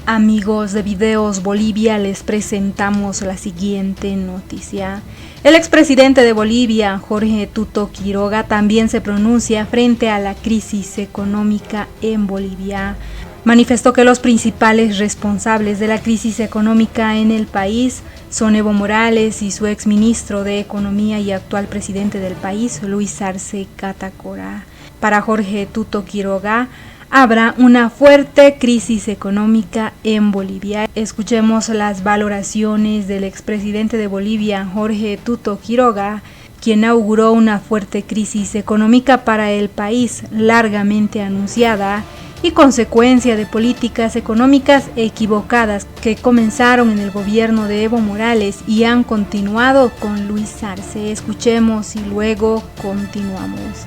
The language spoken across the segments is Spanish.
Amigos de Videos Bolivia, les presentamos la siguiente noticia. El expresidente de Bolivia, Jorge Tuto Quiroga, también se pronuncia frente a la crisis económica en Bolivia. Manifestó que los principales responsables de la crisis económica en el país son Evo Morales y su exministro de Economía y actual presidente del país, Luis Arce Catacora. Para Jorge Tuto Quiroga, habrá una fuerte crisis económica en Bolivia. Escuchemos las valoraciones del expresidente de Bolivia, Jorge Tuto Quiroga, quien auguró una fuerte crisis económica para el país, largamente anunciada y consecuencia de políticas económicas equivocadas que comenzaron en el gobierno de Evo Morales y han continuado con Luis Arce. Escuchemos y luego continuamos.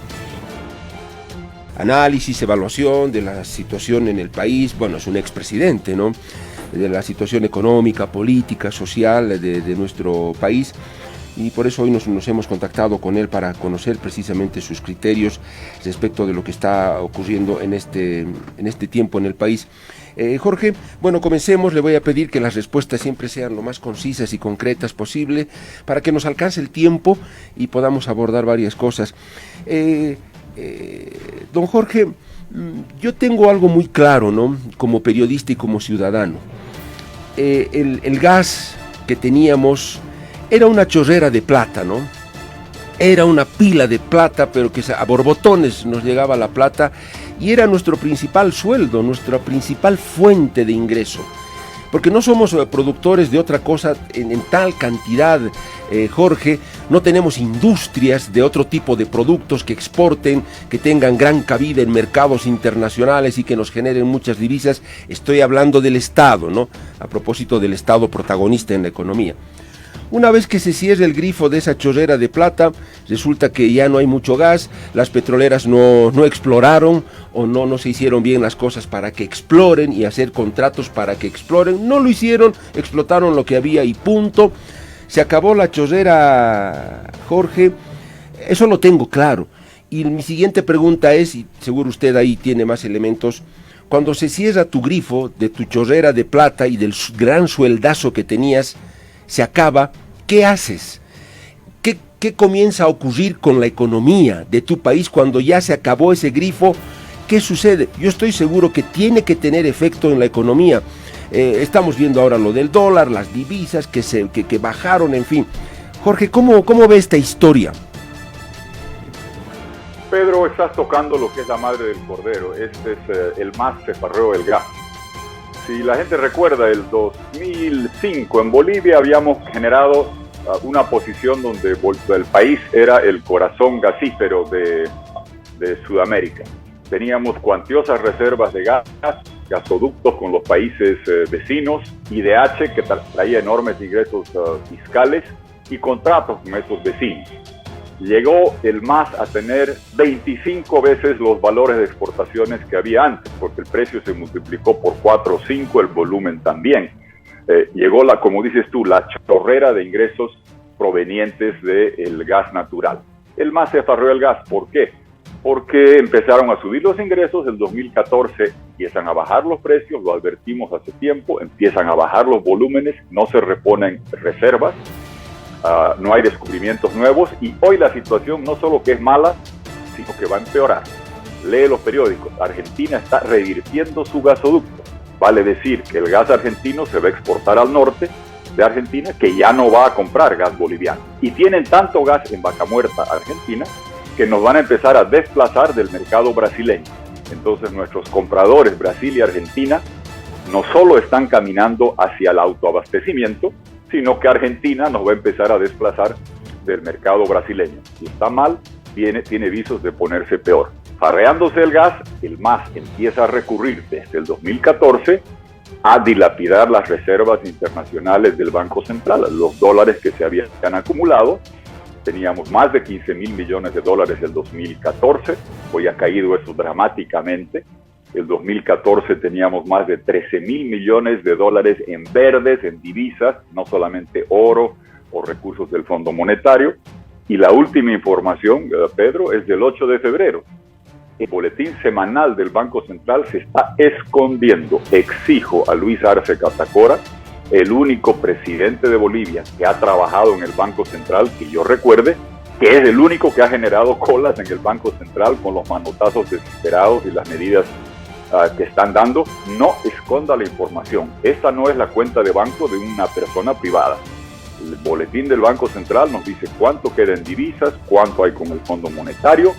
Análisis, evaluación de la situación en el país. Bueno, es un expresidente, ¿no?, de la situación económica, política, social de nuestro país, y por eso hoy nos hemos contactado con él para conocer precisamente sus criterios respecto de lo que está ocurriendo en este tiempo en el país. Jorge, bueno, comencemos. Le voy a pedir que las respuestas siempre sean lo más concisas y concretas posible para que nos alcance el tiempo y podamos abordar varias cosas. Don Jorge, yo tengo algo muy claro, ¿no?, como periodista y como ciudadano. El gas que teníamos era una chorrera de plata, ¿no? Era una pila de plata, pero que a borbotones nos llegaba la plata, y era nuestro principal sueldo, nuestra principal fuente de ingreso. Porque no somos productores de otra cosa en tal cantidad, Jorge. No tenemos industrias de otro tipo de productos que exporten, que tengan gran cabida en mercados internacionales y que nos generen muchas divisas. Estoy hablando del Estado, ¿no?, a propósito del Estado protagonista en la economía. Una vez que se cierra el grifo de esa chorrera de plata, resulta que ya no hay mucho gas, las petroleras no exploraron o no se hicieron bien las cosas para que exploren y hacer contratos para que exploren. No lo hicieron, explotaron lo que había y punto. Se acabó la chorrera, Jorge, eso lo tengo claro. Y mi siguiente pregunta es, y seguro usted ahí tiene más elementos, cuando se cierra tu grifo de tu chorrera de plata y del gran sueldazo que tenías, se acaba, ¿qué haces? ¿Qué comienza a ocurrir con la economía de tu país cuando ya se acabó ese grifo? ¿Qué sucede? Yo estoy seguro que tiene que tener efecto en la economía. Estamos viendo ahora lo del dólar, las divisas que bajaron, en fin. Jorge, ¿cómo ve esta historia? Pedro, estás tocando lo que es la madre del cordero. Este es el más cefarreo del gas. Si la gente recuerda, el 2005 en Bolivia habíamos generado una posición donde el país era el corazón gasífero de Sudamérica. Teníamos cuantiosas reservas de gas, gasoductos con los países vecinos, IDH que traía enormes ingresos fiscales y contratos con esos vecinos. Llegó el MAS a tener 25 veces los valores de exportaciones que había antes, porque el precio se multiplicó por 4 o 5, el volumen también. Llegó, como dices tú, la chorrera de ingresos provenientes del gas natural. El MAS se afarreó el gas. ¿Por qué? Porque empezaron a subir los ingresos. En 2014 empiezan a bajar los precios, lo advertimos hace tiempo, empiezan a bajar los volúmenes, no se reponen reservas. No hay descubrimientos nuevos y hoy la situación no solo que es mala, sino que va a empeorar. Lee los periódicos, Argentina está revirtiendo su gasoducto, vale decir que el gas argentino se va a exportar al norte de Argentina, que ya no va a comprar gas boliviano, y tienen tanto gas en Vaca Muerta, Argentina, que nos van a empezar a desplazar del mercado brasileño. Entonces nuestros compradores, Brasil y Argentina, no solo están caminando hacia el autoabastecimiento, sino que Argentina nos va a empezar a desplazar del mercado brasileño. Si está mal, tiene visos de ponerse peor. Farreándose el gas, el MAS empieza a recurrir desde el 2014 a dilapidar las reservas internacionales del Banco Central, los dólares que se habían acumulado. Teníamos más de 15.000 millones de dólares en el 2014, hoy ha caído eso dramáticamente. El 2014 teníamos más de 13.000 millones de dólares en verdes, en divisas, no solamente oro o recursos del Fondo Monetario. Y la última información, Pedro, es del 8 de febrero. el boletín semanal del Banco Central se está escondiendo. Exijo a Luis Arce Catacora, el único presidente de Bolivia que ha trabajado en el Banco Central, que yo recuerde, que es el único que ha generado colas en el Banco Central con los manotazos desesperados y las medidas que están dando. No esconda la información. Esta no es la cuenta de banco de una persona privada. El boletín del Banco Central nos dice cuánto queda en divisas, cuánto hay con el Fondo Monetario.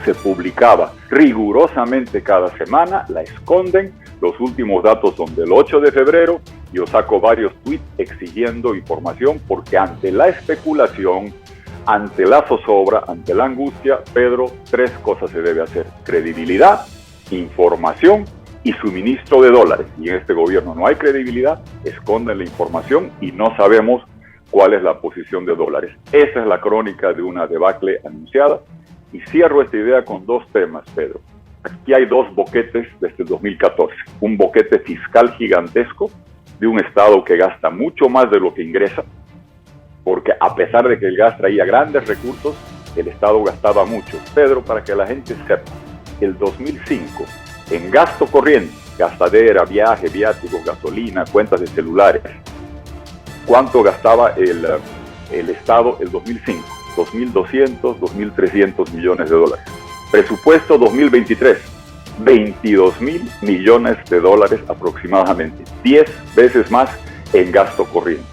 Se publicaba rigurosamente cada semana, la esconden. Los últimos datos son del 8 de febrero. Yo saco varios tweets exigiendo información porque ante la especulación, ante la zozobra, ante la angustia, Pedro, 3 cosas se debe hacer: credibilidad, información y suministro de dólares. Y en este gobierno no hay credibilidad, esconden la información y no sabemos cuál es la posición de dólares. Esa es la crónica de una debacle anunciada. Y cierro esta idea con 2 temas, Pedro. Aquí hay 2 boquetes desde el 2014. Un boquete fiscal gigantesco de un Estado que gasta mucho más de lo que ingresa, porque a pesar de que el gas traía grandes recursos, el Estado gastaba mucho. Pedro, para que la gente sepa, el 2005, en gasto corriente, gastadera, viaje, viáticos, gasolina, cuentas de celulares, ¿cuánto gastaba el Estado el 2005? 2.200, 2.300 millones de dólares. Presupuesto 2023, 22.000 millones de dólares aproximadamente. 10 veces más en gasto corriente.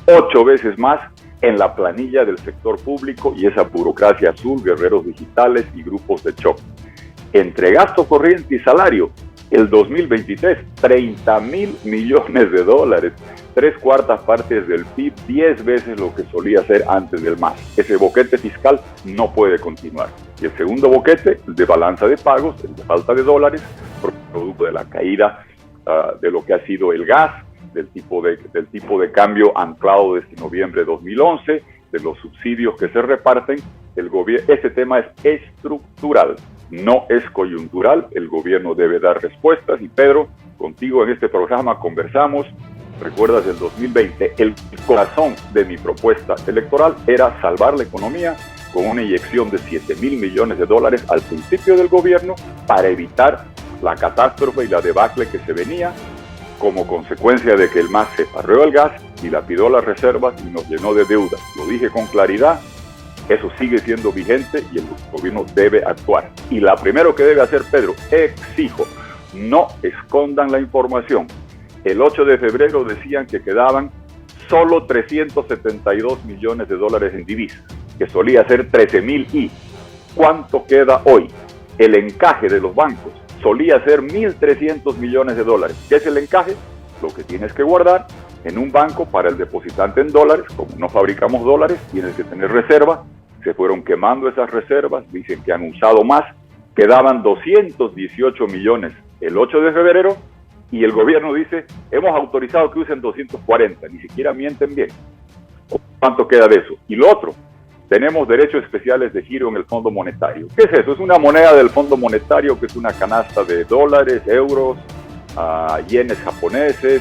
8 veces más en la planilla del sector público y esa burocracia azul, guerreros digitales y grupos de choque. Entre gasto corriente y salario, el 2023, 30.000 millones de dólares, 3/4 partes del PIB, 10 veces lo que solía ser antes del MAS. Ese boquete fiscal no puede continuar. Y el segundo boquete, el de balanza de pagos, el de falta de dólares, producto de la caída de lo que ha sido el gas, del tipo de cambio anclado desde noviembre de 2011, de los subsidios que se reparten. Este tema es estructural, no es coyuntural. El gobierno debe dar respuestas y Pedro, contigo en este programa conversamos. ¿Recuerdas el 2020? El corazón de mi propuesta electoral era salvar la economía con una inyección de 7.000 millones de dólares al principio del gobierno para evitar la catástrofe y la debacle que se venía como consecuencia de que el MAS se farreó el gas, dilapidó las reservas y nos llenó de deuda. Lo dije con claridad, eso sigue siendo vigente y el gobierno debe actuar. Y la primero que debe hacer, Pedro, exijo, no escondan la información. El 8 de febrero decían que quedaban solo 372 millones de dólares en divisas, que solía ser 13.000 y. ¿Cuánto queda hoy? El encaje de los bancos solía ser 1.300 millones de dólares. ¿Qué es el encaje? Lo que tienes que guardar en un banco para el depositante en dólares. Como no fabricamos dólares, tienes que tener reserva. Se fueron quemando esas reservas, dicen que han usado más. Quedaban 218 millones el 8 de febrero y el gobierno dice, hemos autorizado que usen 240, ni siquiera mienten bien. ¿Cuánto queda de eso? Y lo otro, tenemos derechos especiales de giro en el Fondo Monetario. ¿Qué es eso? Es una moneda del Fondo Monetario que es una canasta de dólares, euros, yenes japoneses,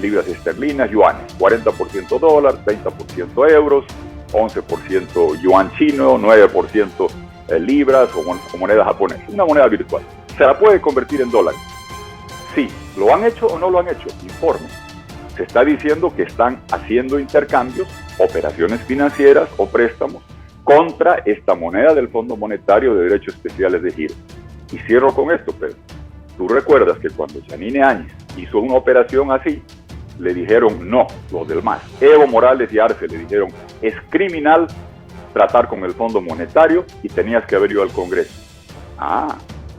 libras esterlinas, yuanes. 40% dólar, 30% euros, 11% yuan chino, 9% libras o moneda japonesa. Una moneda virtual. ¿Se la puede convertir en dólares? Sí. ¿Lo han hecho o no lo han hecho? Informe. Se está diciendo que están haciendo intercambios, operaciones financieras o préstamos contra esta moneda del Fondo Monetario de Derechos Especiales de Giro. Y cierro con esto, Pedro. Tú recuerdas que cuando Yanine Áñez hizo una operación así, le dijeron no, los del MAS. Evo Morales y Arce le dijeron, es criminal tratar con el Fondo Monetario y tenías que haber ido al Congreso.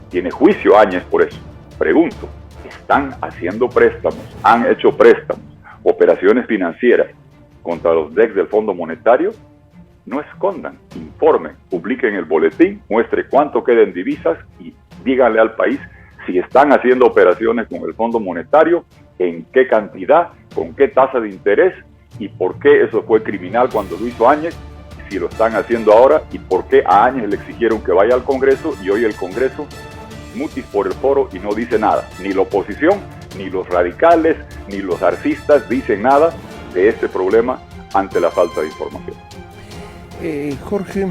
Tiene juicio Áñez por eso. Pregunto, ¿están haciendo préstamos? ¿Han hecho préstamos? Operaciones financieras contra los DEX del Fondo Monetario? No escondan, informen, publiquen el boletín, muestre cuánto queda en divisas y díganle al país si están haciendo operaciones con el Fondo Monetario, en qué cantidad, con qué tasa de interés y por qué eso fue criminal cuando lo hizo Áñez, si lo están haciendo ahora y por qué a Áñez le exigieron que vaya al Congreso y hoy el Congreso mutis por el foro y no dice nada. Ni la oposición, ni los radicales, ni los arcistas dicen nada de este problema ante la falta de información. Jorge,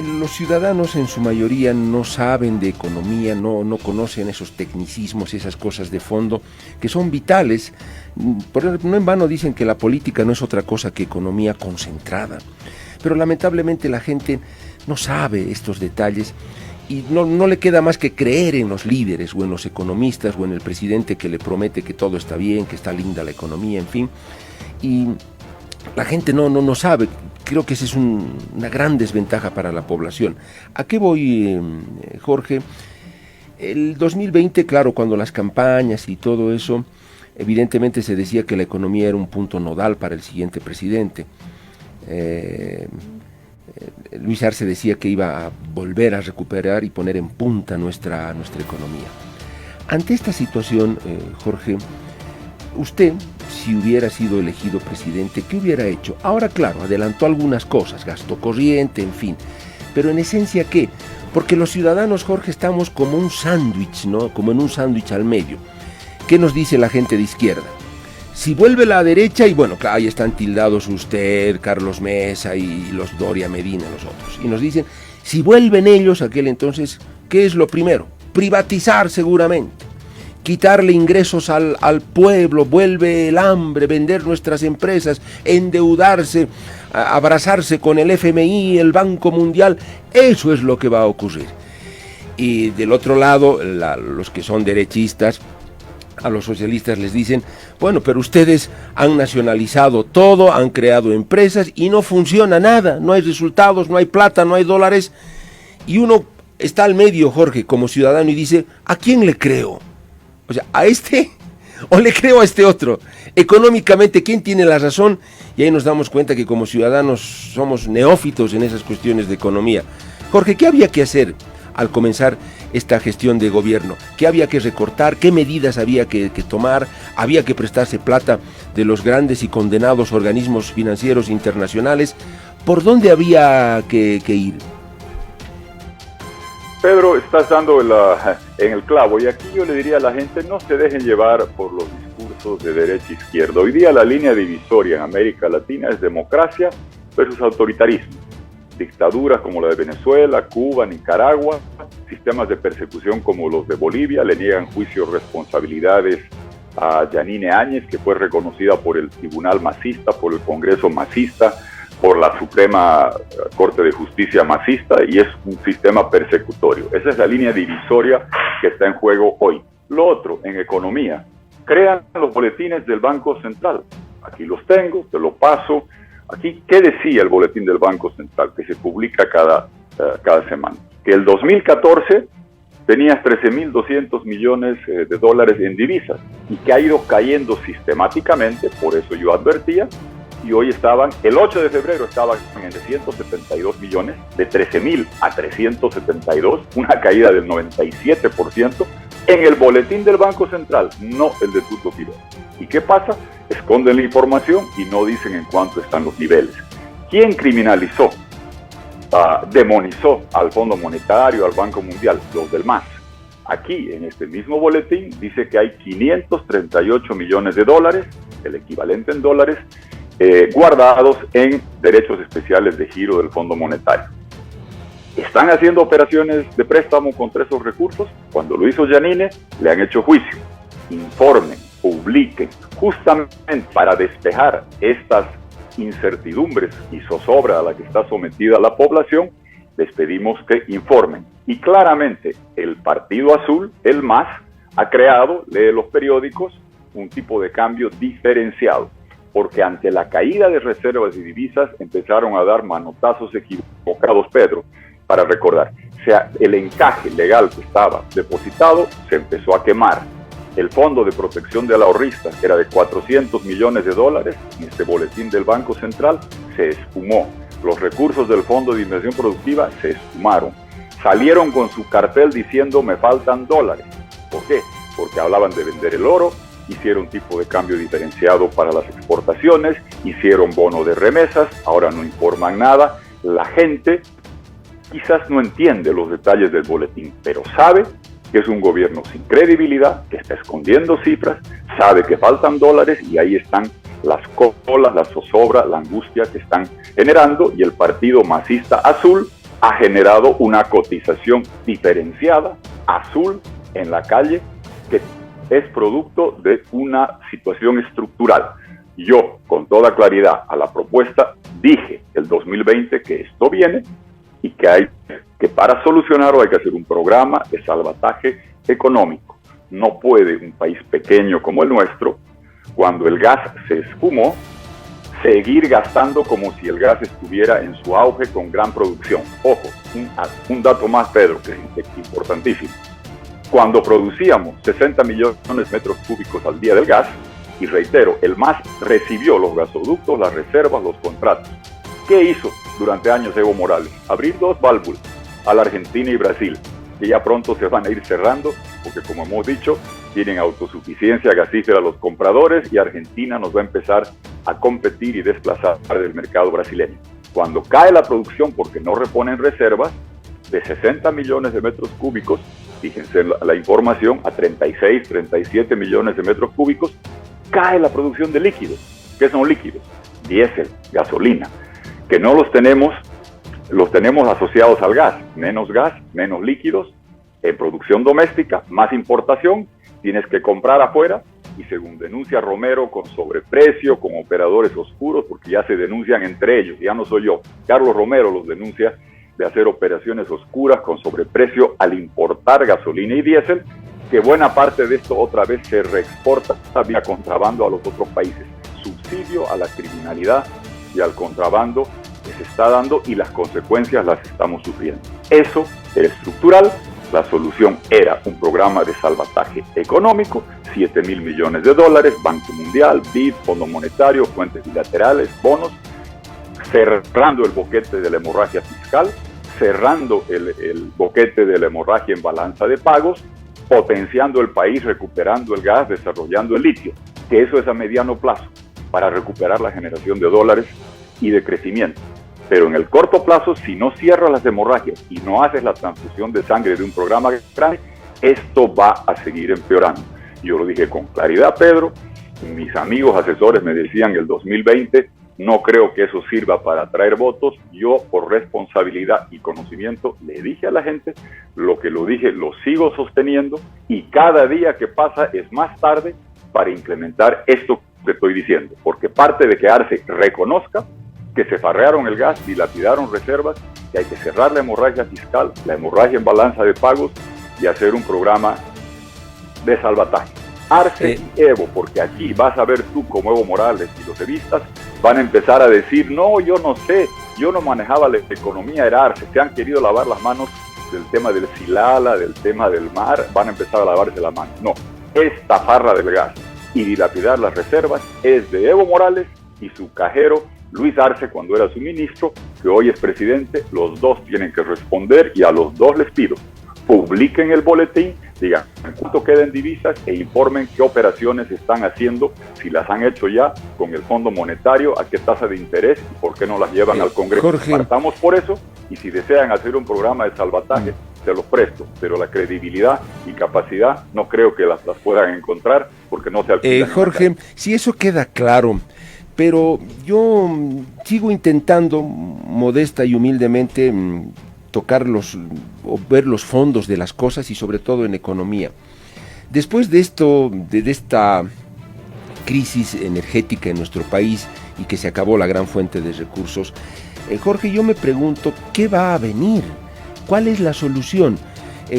Los ciudadanos en su mayoría no saben de economía, no conocen esos tecnicismos, esas cosas de fondo que son vitales. No en vano dicen que la política no es otra cosa que economía concentrada. Pero lamentablemente la gente no sabe estos detalles y no le queda más que creer en los líderes o en los economistas o en el presidente que le promete que todo está bien, que está linda la economía, en fin. Y la gente no sabe. Creo que esa es una gran desventaja para la población. ¿A qué voy, Jorge? El 2020, claro, cuando las campañas y todo eso, evidentemente se decía que la economía era un punto nodal para el siguiente presidente. Luis Arce decía que iba a volver a recuperar y poner en punta nuestra economía. Ante esta situación, Jorge, usted, si hubiera sido elegido presidente, ¿qué hubiera hecho? Ahora, claro, adelantó algunas cosas, gasto corriente, en fin. Pero en esencia, ¿qué? Porque los ciudadanos, Jorge, estamos como un sándwich, ¿no? Como en un sándwich al medio. ¿Qué nos dice la gente de izquierda? Si vuelve la derecha, y bueno, ahí están tildados usted, Carlos Mesa y los Doria Medina, los otros. Y nos dicen, si vuelven ellos, aquel entonces, ¿qué es lo primero? Privatizar seguramente. Quitarle ingresos al pueblo, vuelve el hambre, vender nuestras empresas, endeudarse, abrazarse con el FMI, el Banco Mundial, eso es lo que va a ocurrir. Y del otro lado, los que son derechistas, a los socialistas les dicen, bueno, pero ustedes han nacionalizado todo, han creado empresas y no funciona nada, no hay resultados, no hay plata, no hay dólares, y uno está al medio, Jorge, como ciudadano, y dice, ¿a quién le creo? O sea, ¿a este o le creo a este otro? Económicamente, ¿quién tiene la razón? Y ahí nos damos cuenta que como ciudadanos somos neófitos en esas cuestiones de economía. Jorge, ¿qué había que hacer al comenzar esta gestión de gobierno? ¿Qué había que recortar? ¿Qué medidas había que tomar? ¿Había que prestarse plata de los grandes y condenados organismos financieros internacionales? ¿Por dónde había que ir? Pedro, estás dando en el clavo, y aquí yo le diría a la gente, no se dejen llevar por los discursos de derecha e izquierda. Hoy día la línea divisoria en América Latina es democracia versus autoritarismo. Dictaduras como la de Venezuela, Cuba, Nicaragua, sistemas de persecución como los de Bolivia, le niegan juicios responsabilidades a Yanine Áñez, que fue reconocida por el Tribunal Masista, por el Congreso Masista, por la Suprema Corte de Justicia Masista, y es un sistema persecutorio. Esa es la línea divisoria que está en juego hoy. Lo otro, en economía, crean los boletines del Banco Central. Aquí los tengo, te lo paso. Aquí, ¿qué decía el boletín del Banco Central? Que se publica cada semana. Que el 2014 tenías 13.200 millones de dólares en divisas y que ha ido cayendo sistemáticamente, por eso yo advertía, y hoy el 8 de febrero estaban en 172 millones, de 13.000 a 372, una caída del 97% en el boletín del Banco Central, no el de Tuto Quiroga. ¿Y qué pasa? Esconden la información y no dicen en cuánto están los niveles. ¿Quién criminalizó, demonizó al Fondo Monetario, al Banco Mundial? Los del MAS. Aquí, en este mismo boletín, dice que hay 538 millones de dólares, el equivalente en dólares, guardados en derechos especiales de giro del Fondo Monetario. ¿Están haciendo operaciones de préstamo contra esos recursos? Cuando lo hizo Yanine, le han hecho juicio. Informen, publiquen, justamente para despejar estas incertidumbres y zozobra a la que está sometida la población, les pedimos que informen. Y claramente, el Partido Azul, el MAS, ha creado, lee los periódicos, un tipo de cambio diferenciado, porque ante la caída de reservas y divisas empezaron a dar manotazos equivocados, Pedro, para recordar. O sea, el encaje legal que estaba depositado se empezó a quemar. El Fondo de Protección del Ahorrista, que era de 400 millones de dólares, en este boletín del Banco Central, se esfumó. Los recursos del Fondo de Inversión Productiva se esfumaron. Salieron con su cartel diciendo me faltan dólares. ¿Por qué? Porque hablaban de vender el oro, hicieron tipo de cambio diferenciado para las exportaciones, hicieron bono de remesas, ahora no informan nada. La gente quizás no entiende los detalles del boletín, pero sabe que es un gobierno sin credibilidad, que está escondiendo cifras, sabe que faltan dólares y ahí están las colas, la zozobra, la angustia que están generando, y el Partido Masista Azul ha generado una cotización diferenciada, azul, en la calle, que es producto de una situación estructural. Yo, con toda claridad, a la propuesta dije el 2020 que esto viene y que para solucionarlo hay que hacer un programa de salvataje económico. No puede un país pequeño como el nuestro, cuando el gas se esfumó, seguir gastando como si el gas estuviera en su auge con gran producción. Ojo, un dato más, Pedro, que es importantísimo. Cuando producíamos 60 millones de metros cúbicos al día del gas, y reitero, el MAS recibió los gasoductos, las reservas, los contratos. ¿Qué hizo durante años Evo Morales? Abrir 2 válvulas a la Argentina y Brasil, que ya pronto se van a ir cerrando, porque como hemos dicho, tienen autosuficiencia gasífera los compradores y Argentina nos va a empezar a competir y desplazar del mercado brasileño. Cuando cae la producción porque no reponen reservas, de 60 millones de metros cúbicos, fíjense la información, a 36, 37 millones de metros cúbicos, cae la producción de líquidos. ¿Qué son líquidos? Diésel, gasolina, que no los tenemos asociados al gas, menos líquidos, en producción doméstica, más importación, tienes que comprar afuera, y según denuncia Romero, con sobreprecio, con operadores oscuros, porque ya se denuncian entre ellos, ya no soy yo, Carlos Romero los denuncia de hacer operaciones oscuras con sobreprecio al importar gasolina y diésel, que buena parte de esto otra vez se reexporta vía contrabando a los otros países. Subsidio a la criminalidad y al contrabando que se está dando y las consecuencias las estamos sufriendo. Eso era estructural. La solución era un programa de salvataje económico, 7.000 millones de dólares, Banco Mundial, BID, Fondo Monetario, fuentes bilaterales, bonos, cerrando el boquete de la hemorragia fiscal, cerrando el boquete de la hemorragia en balanza de pagos, potenciando el país, recuperando el gas, desarrollando el litio, que eso es a mediano plazo, para recuperar la generación de dólares y de crecimiento. Pero en el corto plazo, si no cierras las hemorragias y no haces la transfusión de sangre de un programa grande, esto va a seguir empeorando. Yo lo dije con claridad, Pedro. Mis amigos asesores me decían el 2020, no creo que eso sirva para atraer votos. Yo, por responsabilidad y conocimiento, le dije a la gente lo que lo dije, lo sigo sosteniendo, y cada día que pasa es más tarde para implementar esto que estoy diciendo, porque parte de que Arce reconozca que se farrearon el gas, dilapidaron reservas, que hay que cerrar la hemorragia fiscal, la hemorragia en balanza de pagos y hacer un programa de salvataje. Arce y Evo, porque aquí vas a ver tú como Evo Morales y los evistas van a empezar a decir, no, yo no sé, yo no manejaba la economía, era Arce, se han querido lavar las manos del tema del Silala, del tema del mar, van a empezar a lavarse las manos. No, esta farra del gas y dilapidar las reservas es de Evo Morales y su cajero Luis Arce cuando era su ministro, que hoy es presidente. Los dos tienen que responder y a los dos les pido, publiquen el boletín, digan cuánto queda en divisas e informen qué operaciones están haciendo, si las han hecho ya con el Fondo Monetario, a qué tasa de interés y por qué no las llevan al Congreso. Jorge, partamos por eso, y si desean hacer un programa de salvataje, se los presto, pero la credibilidad y capacidad no creo que las puedan encontrar porque no se alquilan. Jorge, si eso queda claro, pero yo sigo intentando modesta y humildemente tocar o ver los fondos de las cosas y sobre todo en economía. Después de esta crisis energética en nuestro país y que se acabó la gran fuente de recursos, Jorge, yo me pregunto, ¿qué va a venir? ¿Cuál es la solución?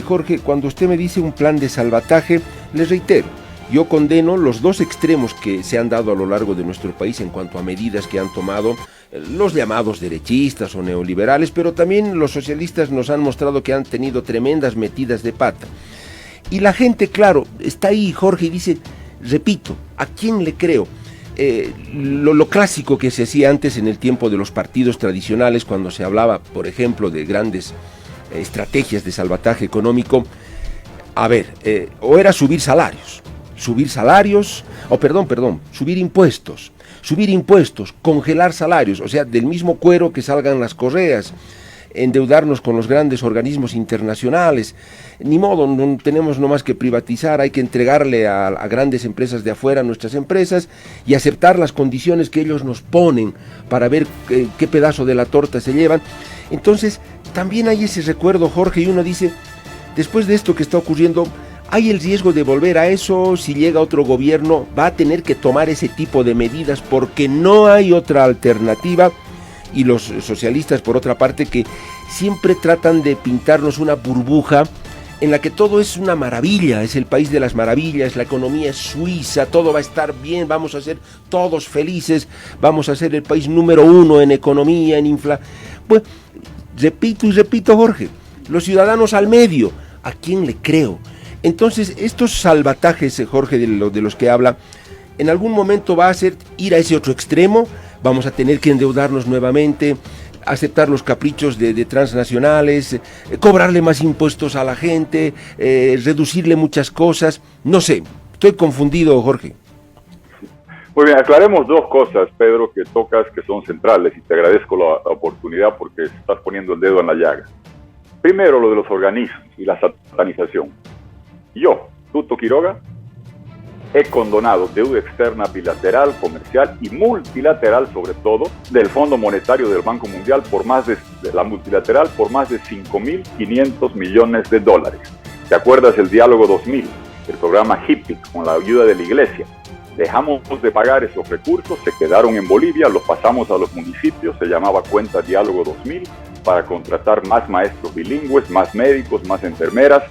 Jorge, cuando usted me dice un plan de salvataje, les reitero, yo condeno los dos extremos que se han dado a lo largo de nuestro país en cuanto a medidas que han tomado los llamados derechistas o neoliberales, pero también los socialistas nos han mostrado que han tenido tremendas metidas de pata. Y la gente, claro, está ahí, Jorge, y dice, repito, ¿a quién le creo? Lo clásico que se hacía antes en el tiempo de los partidos tradicionales, cuando se hablaba, por ejemplo, de grandes estrategias de salvataje económico, o era subir impuestos, congelar salarios, o sea, del mismo cuero que salgan las correas, endeudarnos con los grandes organismos internacionales. Ni modo, no tenemos nomás que privatizar, hay que entregarle a grandes empresas de afuera nuestras empresas y aceptar las condiciones que ellos nos ponen para ver qué pedazo de la torta se llevan. Entonces, también hay ese recuerdo, Jorge, y uno dice, después de esto que está ocurriendo, hay el riesgo de volver a eso. Si llega otro gobierno, va a tener que tomar ese tipo de medidas porque no hay otra alternativa. Y los socialistas, por otra parte, que siempre tratan de pintarnos una burbuja en la que todo es una maravilla, es el país de las maravillas, la economía es Suiza, todo va a estar bien, vamos a ser todos felices, vamos a ser el país número 1 en economía, en inflación. Pues, repito, Jorge, los ciudadanos al medio, ¿a quién le creo? Entonces, estos salvatajes, Jorge, de los que habla, en algún momento va a ser ir a ese otro extremo, vamos a tener que endeudarnos nuevamente, aceptar los caprichos de transnacionales, cobrarle más impuestos a la gente, reducirle muchas cosas, no sé, estoy confundido, Jorge. Muy bien, aclaremos dos cosas, Pedro, que tocas que son centrales, y te agradezco la oportunidad porque estás poniendo el dedo en la llaga. Primero, lo de los organismos y la satanización. Yo, Tuto Quiroga, he condonado deuda externa bilateral, comercial y multilateral, sobre todo, del Fondo Monetario del Banco Mundial la multilateral por más de 5.500 millones de dólares. ¿Te acuerdas del Diálogo 2000, el programa HIPIC, con la ayuda de la Iglesia? Dejamos de pagar esos recursos, se quedaron en Bolivia, los pasamos a los municipios, se llamaba cuenta Diálogo 2000, para contratar más maestros bilingües, más médicos, más enfermeras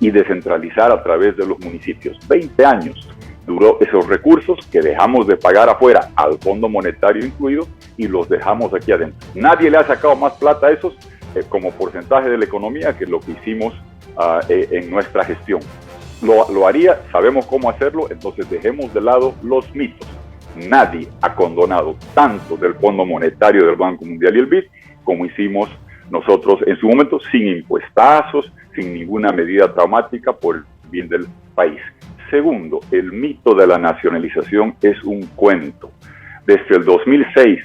y descentralizar a través de los municipios. 20 años duró esos recursos que dejamos de pagar afuera, al Fondo Monetario incluido, y los dejamos aquí adentro. Nadie le ha sacado más plata a esos como porcentaje de la economía que lo que hicimos en nuestra gestión. Lo haría, sabemos cómo hacerlo, entonces dejemos de lado los mitos. Nadie ha condonado tanto del Fondo Monetario del Banco Mundial y el BID como hicimos nosotros en su momento, sin impuestazos, sin ninguna medida traumática por el bien del país. Segundo, el mito de la nacionalización es un cuento. Desde el 2006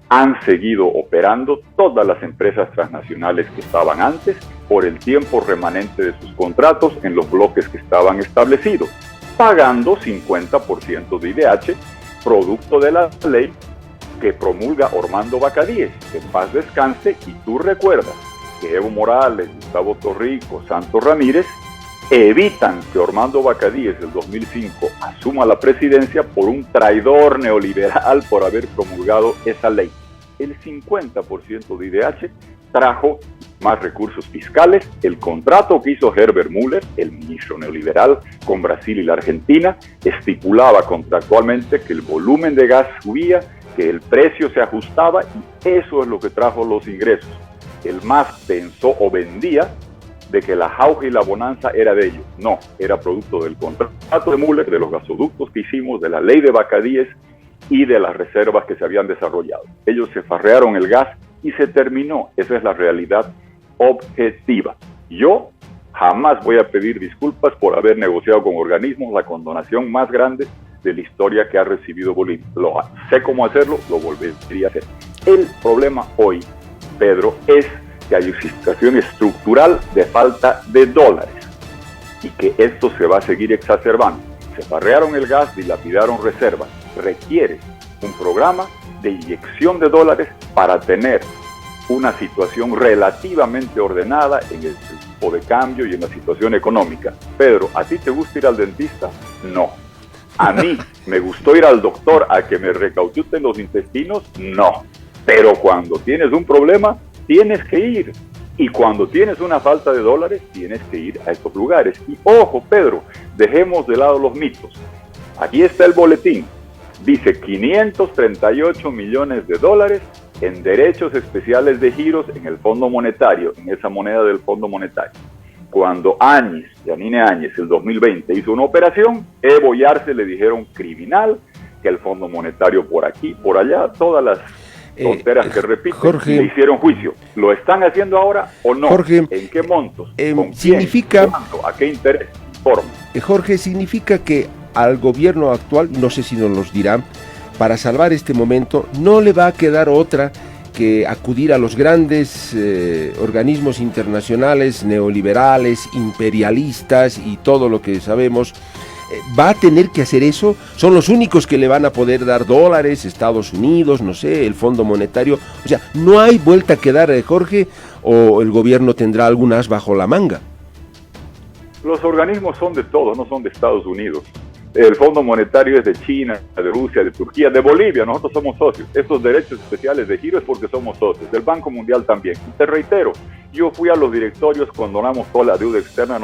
han seguido operando todas las empresas transnacionales que estaban antes por el tiempo remanente de sus contratos en los bloques que estaban establecidos, pagando 50% de IDH, producto de la ley que promulga Ormando Bacadíes, que en paz descanse, y tú recuerdas que Evo Morales, Gustavo Torrico, Santos Ramírez evitan que Ormando Bacadíes del 2005 asuma la presidencia por un traidor neoliberal por haber promulgado esa ley. El 50% de IDH trajo más recursos fiscales. El contrato que hizo Herbert Müller, el ministro neoliberal, con Brasil y la Argentina, estipulaba contractualmente que el volumen de gas subía, que el precio se ajustaba, y eso es lo que trajo los ingresos. El MAS pensó o vendía de que la jauja y la bonanza era de ellos. No, era producto del contrato de Müller, de los gasoductos que hicimos, de la ley de Bacadíes y de las reservas que se habían desarrollado. Ellos se farrearon el gas y se terminó. Esa es la realidad objetiva. Yo jamás voy a pedir disculpas por haber negociado con organismos la condonación más grande de la historia que ha recibido Bolivia. Sé cómo hacerlo, lo volvería a hacer. El problema hoy, Pedro, es que hay una situación estructural de falta de dólares y que esto se va a seguir exacerbando. Se farrearon el gas, dilapidaron reservas. Requiere un programa de inyección de dólares para tener una situación relativamente ordenada en el tipo de cambio y en la situación económica. Pedro, ¿a ti te gusta ir al dentista? No. ¿A mí me gustó ir al doctor a que me recauchuten los intestinos? No. Pero cuando tienes un problema, tienes que ir. Y cuando tienes una falta de dólares, tienes que ir a estos lugares. Y ojo, Pedro, dejemos de lado los mitos. Aquí está el boletín. Dice 538 millones de dólares en derechos especiales de giros en el Fondo Monetario, en esa moneda del Fondo Monetario. Cuando Yanine Áñez, el 2020, hizo una operación, Evo y Arce le dijeron criminal, que el Fondo Monetario por aquí, por allá, todas las tonteras que repiten, Jorge, le hicieron juicio. ¿Lo están haciendo ahora o no? Jorge, ¿en qué montos? ¿Con significa, quién? ¿Cuándo? ¿A qué interés? Forma. Jorge, significa que al gobierno actual, no sé si nos los dirán, para salvar este momento, no le va a quedar otra que acudir a los grandes organismos internacionales, neoliberales, imperialistas y todo lo que sabemos, ¿Va a tener que hacer eso? ¿Son los únicos que le van a poder dar dólares, Estados Unidos, no sé, el Fondo Monetario? O sea, ¿no hay vuelta que dar, Jorge, o el gobierno tendrá algún as bajo la manga? Los organismos son de todos, no son de Estados Unidos. El Fondo Monetario es de China, de Rusia, de Turquía, de Bolivia. Nosotros somos socios. Estos derechos especiales de giro es porque somos socios. Del Banco Mundial también. Y te reitero, yo fui a los directorios cuando donamos toda la deuda externa.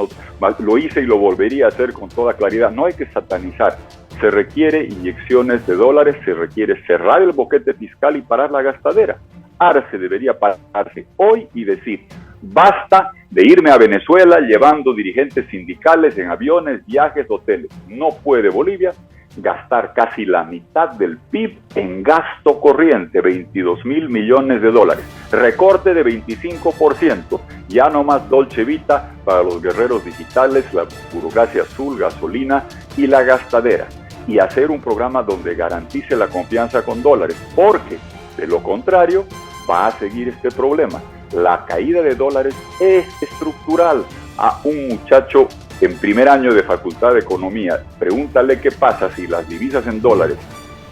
Lo hice y lo volvería a hacer con toda claridad. No hay que satanizar. Se requiere inyecciones de dólares, se requiere cerrar el boquete fiscal y parar la gastadera. Arce debería pararse hoy y decir: basta de irme a Venezuela llevando dirigentes sindicales en aviones, viajes, hoteles. No puede Bolivia gastar casi la mitad del PIB en gasto corriente, 22.000 millones de dólares. Recorte de 25%, ya no más Dolce Vita para los guerreros digitales, la burocracia azul, gasolina y la gastadera. Y hacer un programa donde garantice la confianza con dólares, porque de lo contrario va a seguir este problema. La caída de dólares es estructural. A un muchacho en primer año de Facultad de Economía, pregúntale qué pasa si las divisas en dólares,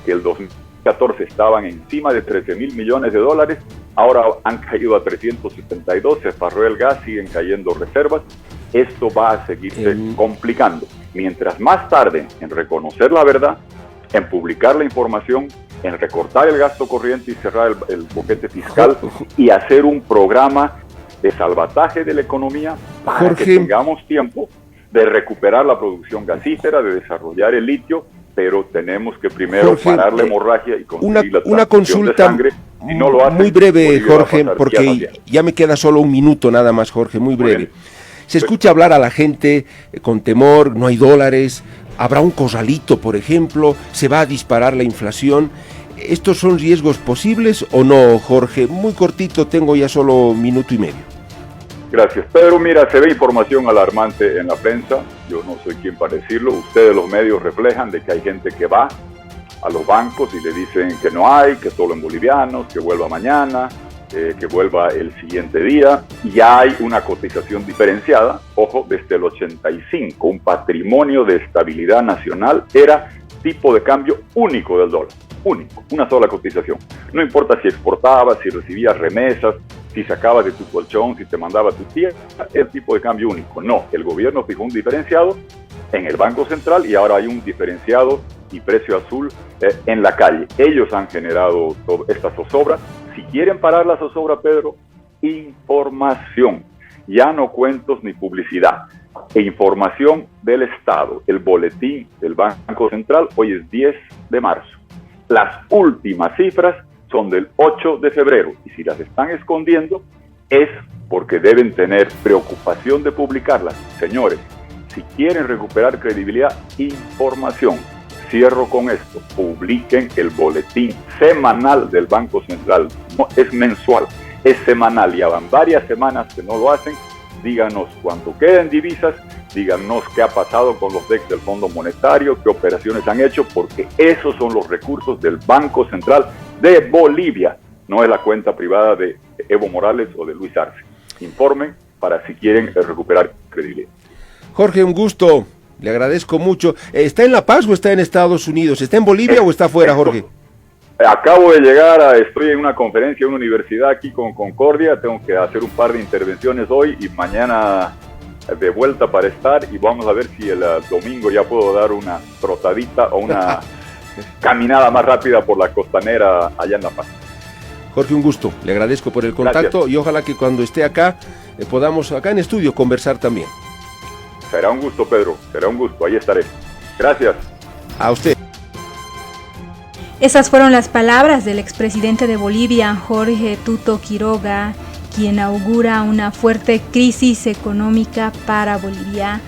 que el 2014 estaban encima de 13.000 millones de dólares, ahora han caído a 372, se paró el gas, siguen cayendo reservas. Esto va a seguirse complicando. Mientras más tarden en reconocer la verdad, en publicar la información, en recortar el gasto corriente y cerrar el boquete fiscal y hacer un programa de salvataje de la economía para que tengamos tiempo de recuperar la producción gasífera, de desarrollar el litio, pero tenemos que primero parar la hemorragia y conseguir una consulta de sangre. Si no lo hacen, muy breve, Jorge, porque ya me queda solo un minuto nada más, Jorge, muy breve. Se escucha hablar a la gente con temor, no hay dólares, habrá un corralito, por ejemplo, se va a disparar la inflación. ¿Estos son riesgos posibles o no, Jorge? Muy cortito, tengo ya solo minuto y medio. Gracias, Pedro. Mira, se ve información alarmante en la prensa. Yo no soy quien para decirlo. Ustedes, los medios, reflejan de que hay gente que va a los bancos y le dicen que no hay, que solo en bolivianos, que vuelva mañana, que vuelva el siguiente día. Ya hay una cotización diferenciada. Ojo, desde el 85, un patrimonio de estabilidad nacional era tipo de cambio único del dólar. Único, una sola cotización. No importa si exportabas, si recibías remesas, si sacabas de tu colchón, si te mandaba tu tía, el tipo de cambio único. No, el gobierno fijó un diferenciado en el Banco Central y ahora hay un diferenciado y precio azul en la calle. Ellos han generado esta zozobra. Si quieren parar la zozobra, Pedro, información, ya no cuentos ni publicidad. E información del Estado, el boletín del Banco Central, hoy es 10 de marzo. Las últimas cifras son del 8 de febrero y si las están escondiendo es porque deben tener preocupación de publicarlas. Señores, si quieren recuperar credibilidad, información. Cierro con esto, publiquen el boletín semanal del Banco Central. No es mensual, es semanal, ya van varias semanas que no lo hacen. Díganos cuánto quedan divisas, díganos qué ha pasado con los DEX del Fondo Monetario, qué operaciones han hecho, porque esos son los recursos del Banco Central de Bolivia, no es la cuenta privada de Evo Morales o de Luis Arce. Informen para si quieren recuperar credibilidad. Jorge, un gusto, le agradezco mucho. ¿Está en La Paz o está en Estados Unidos? ¿Está en Bolivia o está afuera, Jorge? Acabo de llegar, estoy en una conferencia en una universidad aquí con Concordia, tengo que hacer un par de intervenciones hoy y mañana de vuelta para estar y vamos a ver si el domingo ya puedo dar una trotadita o una caminada más rápida por la costanera allá en La Paz. Jorge, un gusto, le agradezco por el contacto. Gracias. Y ojalá que cuando esté acá podamos acá en estudio conversar también. Será un gusto, Pedro, será un gusto, ahí estaré. Gracias. A usted. Esas fueron las palabras del expresidente de Bolivia, Jorge Tuto Quiroga, quien augura una fuerte crisis económica para Bolivia.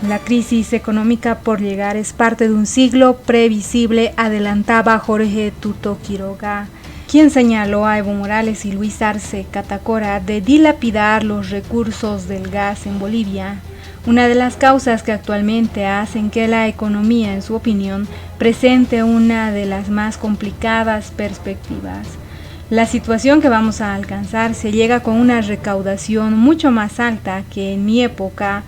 La crisis económica por llegar es parte de un siglo previsible, adelantaba Jorge Tuto Quiroga, quien señaló a Evo Morales y Luis Arce Catacora de dilapidar los recursos del gas en Bolivia. Una de las causas que actualmente hacen que la economía, en su opinión, presente una de las más complicadas perspectivas. La situación que vamos a alcanzar se llega con una recaudación mucho más alta que en mi época,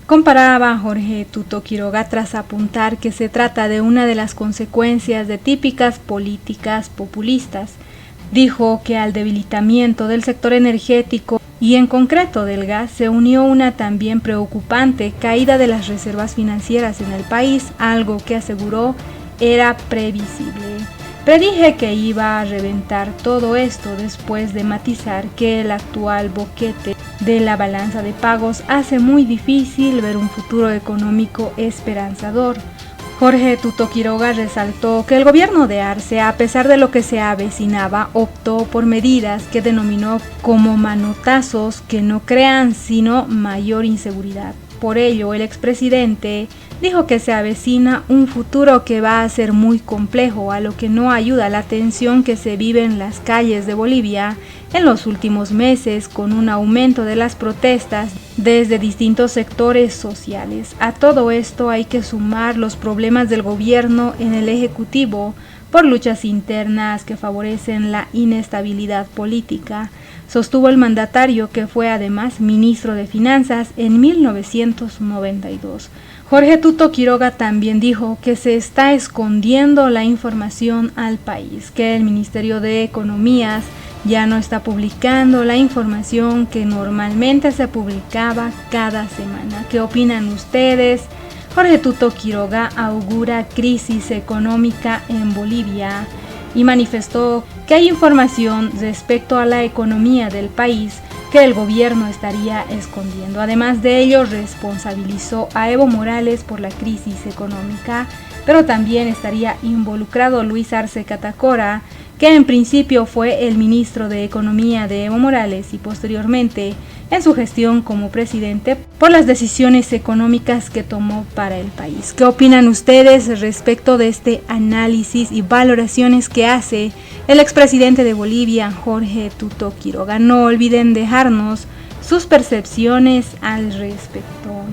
Comparaba Jorge Tuto Quiroga tras apuntar que se trata de una de las consecuencias de típicas políticas populistas. Dijo que al debilitamiento del sector energético y en concreto del gas se unió una también preocupante caída de las reservas financieras en el país, algo que aseguró era previsible. Predije que iba a reventar todo esto después de matizar que el actual boquete de la balanza de pagos hace muy difícil ver un futuro económico esperanzador. Jorge Tuto Quiroga resaltó que el gobierno de Arce, a pesar de lo que se avecinaba, optó por medidas que denominó como manotazos que no crean sino mayor inseguridad. Por ello, el expresidente dijo que se avecina un futuro que va a ser muy complejo, a lo que no ayuda la tensión que se vive en las calles de Bolivia en los últimos meses, con un aumento de las protestas desde distintos sectores sociales. A todo esto hay que sumar los problemas del gobierno en el Ejecutivo por luchas internas que favorecen la inestabilidad política, sostuvo el mandatario, que fue además ministro de Finanzas en 1992. Jorge Tuto Quiroga también dijo que se está escondiendo la información al país, que el Ministerio de Economías ya no está publicando la información que normalmente se publicaba cada semana. ¿Qué opinan ustedes? Jorge Tuto Quiroga augura crisis económica en Bolivia y manifestó que hay información respecto a la economía del país que el gobierno estaría escondiendo. Además de ello, responsabilizó a Evo Morales por la crisis económica, pero también estaría involucrado Luis Arce Catacora, que en principio fue el ministro de Economía de Evo Morales y posteriormente en su gestión como presidente por las decisiones económicas que tomó para el país. ¿Qué opinan ustedes respecto de este análisis y valoraciones que hace el expresidente de Bolivia, Jorge Tuto Quiroga? No olviden dejarnos sus percepciones al respecto.